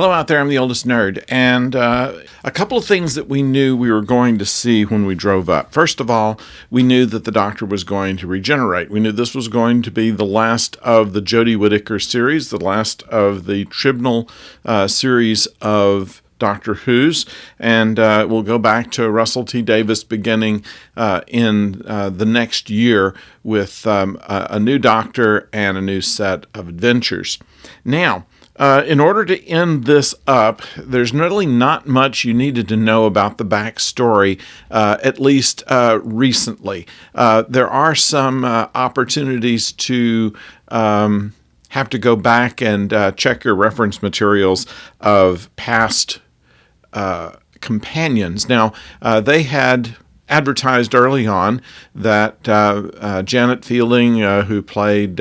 Hello out there, I'm the oldest nerd, and a couple of things that we knew we were going to see when we drove up. First of all, we knew that the Doctor was going to regenerate. We knew this was going to be the last of the Jodie Whittaker series, the last of the Tribunal series of Doctor Who's, and we'll go back to Russell T. Davies beginning in the next year with a new Doctor and a new set of adventures. Now, in order to end this up, there's really not much you needed to know about the backstory, at least recently. There are some opportunities to have to go back and check your reference materials of past companions. Now, they had advertised early on that Janet Fielding, who played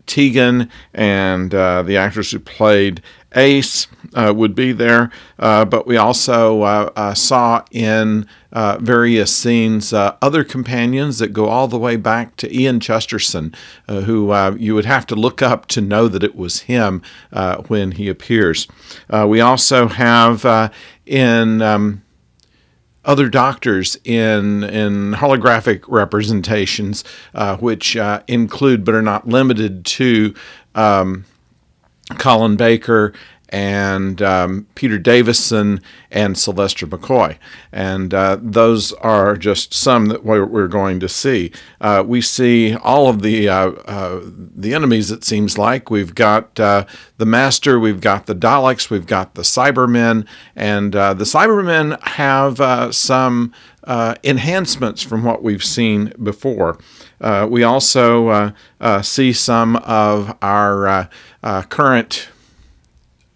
Tegan, and the actress who played Ace would be there, but we also saw in various scenes other companions that go all the way back to Ian Chesterton, who you would have to look up to know that it was him when he appears. We also have in other Doctors in holographic representations, which include but are not limited to Colin Baker and Peter Davison and Sylvester McCoy. And those are just some that we're going to see. We see all of the enemies, it seems like. We've got the Master, we've got the Daleks, we've got the Cybermen, and the Cybermen have some enhancements from what we've seen before. We also see some of our current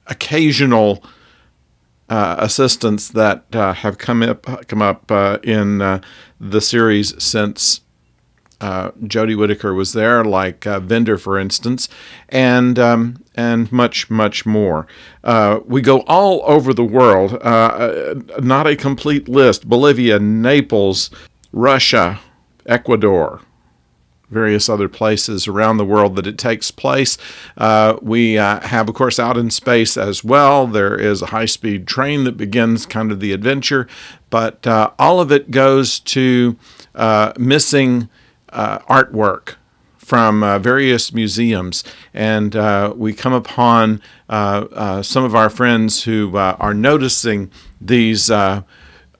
occasional assistants that have come up in the series since Jodie Whittaker was there, like Vendor, for instance, and much, much more. We go all over the world. Not a complete list. Bolivia, Naples, Russia, Ecuador, various other places around the world that it takes place. We have, of course, out in space as well. There is a high-speed train that begins kind of the adventure, but all of it goes to missing artwork from various museums, and we come upon some of our friends who are noticing these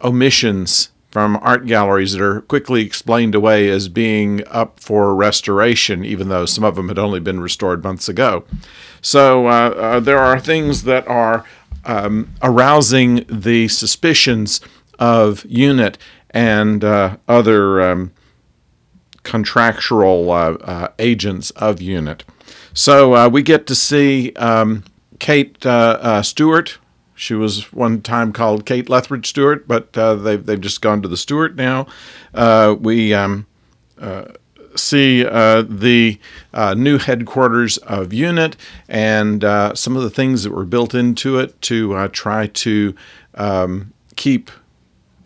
omissions from art galleries that are quickly explained away as being up for restoration, even though some of them had only been restored months ago. So there are things that are arousing the suspicions of UNIT and other contractual agents of UNIT. So we get to see Kate Stewart. She was one time called Kate Lethbridge Stewart, but they've just gone to the Stewart now. We see the new headquarters of UNIT and some of the things that were built into it to try to keep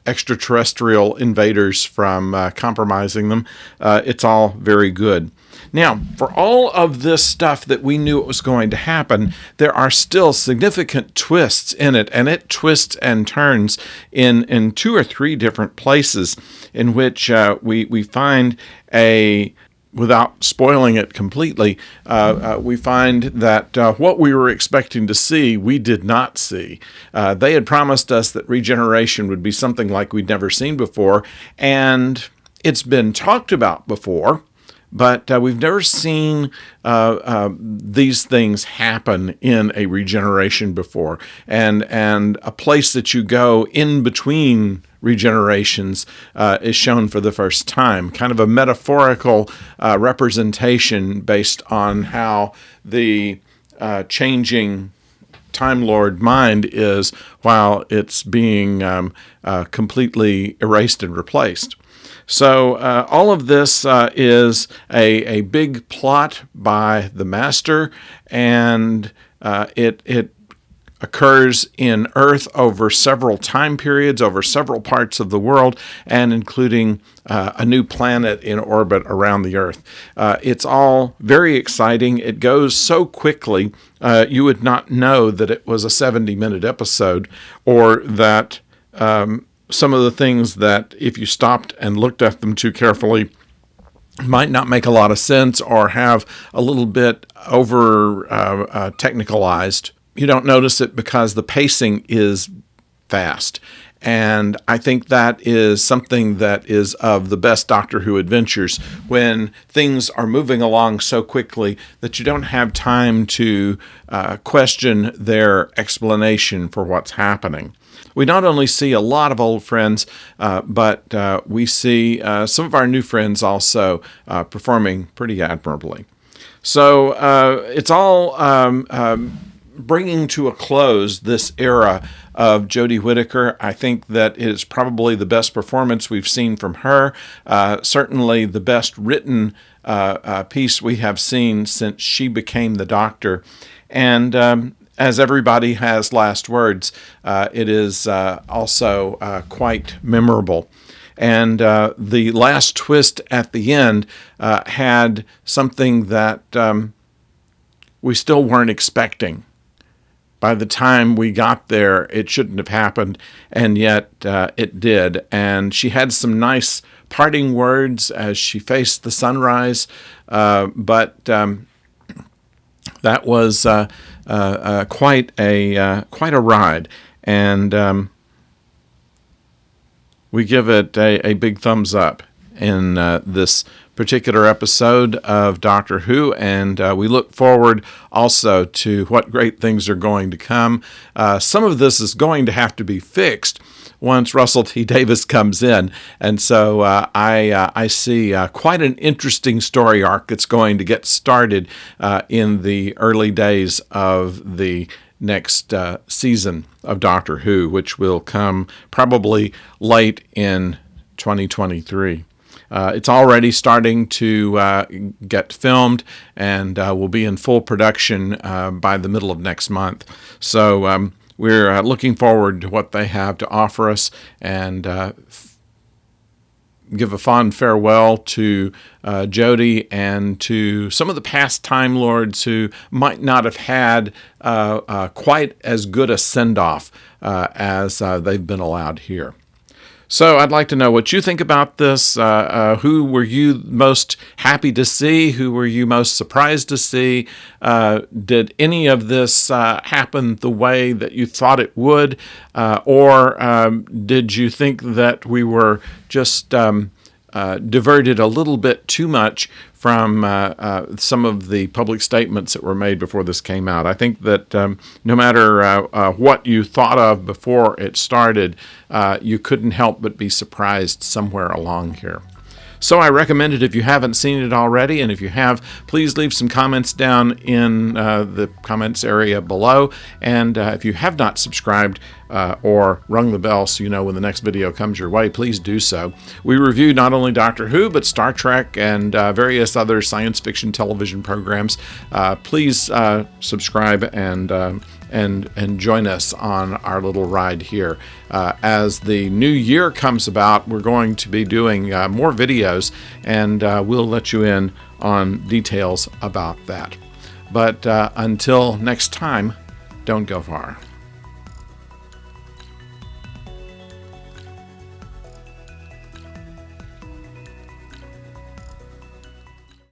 extraterrestrial invaders from compromising them. It's all very good. Now, for all of this stuff that we knew it was going to happen, there are still significant twists in it, and it twists and turns in two or three different places in which we find without spoiling it completely, we find that what we were expecting to see, we did not see. They had promised us that regeneration would be something like we'd never seen before, and it's been talked about before, but we've never seen these things happen in a regeneration before. And a place that you go in between regenerations is shown for the first time. Kind of a metaphorical representation based on how the changing Time Lord mind is while it's being completely erased and replaced. So all of this is a big plot by the Master, and it occurs in Earth over several time periods, over several parts of the world, and including a new planet in orbit around the Earth. It's all very exciting. It goes so quickly, you would not know that it was a 70-minute episode, or that some of the things that, if you stopped and looked at them too carefully, might not make a lot of sense or have a little bit over technicalized. You don't notice it because the pacing is fast. And I think that is something that is of the best Doctor Who adventures, when things are moving along so quickly that you don't have time to question their explanation for what's happening. We not only see a lot of old friends, but we see some of our new friends also performing pretty admirably. So it's all bringing to a close this era of Jodie Whittaker. I think that it is probably the best performance we've seen from her, certainly the best written piece we have seen since she became the Doctor. And as everybody has last words, it is also quite memorable. And the last twist at the end had something that we still weren't expecting. By the time we got there, it shouldn't have happened, and yet it did. And she had some nice parting words as she faced the sunrise, but that was quite a ride, and we give it a big thumbs up in this particular episode of Doctor Who, and we look forward also to what great things are going to come. Some of this is going to have to be fixed once Russell T. Davies comes in, and so I see quite an interesting story arc that's going to get started in the early days of the next season of Doctor Who, which will come probably late in 2023. It's already starting to get filmed, and will be in full production by the middle of next month. So we're looking forward to what they have to offer us, and give a fond farewell to Jodie and to some of the past Time Lords who might not have had quite as good a send-off as they've been allowed here. So I'd like to know what you think about this. Who were you most happy to see? Who were you most surprised to see? Did any of this happen the way that you thought it would? Or did you think that we were just diverted a little bit too much from some of the public statements that were made before this came out? I think that no matter what you thought of before it started, you couldn't help but be surprised somewhere along here. So I recommend it if you haven't seen it already, and if you have, please leave some comments down in the comments area below. And if you have not subscribed or rung the bell so you know when the next video comes your way, please do so. We review not only Doctor Who, but Star Trek and various other science fiction television programs. Please subscribe and join us on our little ride here. As the new year comes about, we're going to be doing more videos, and we'll let you in on details about that. But until next time, don't go far.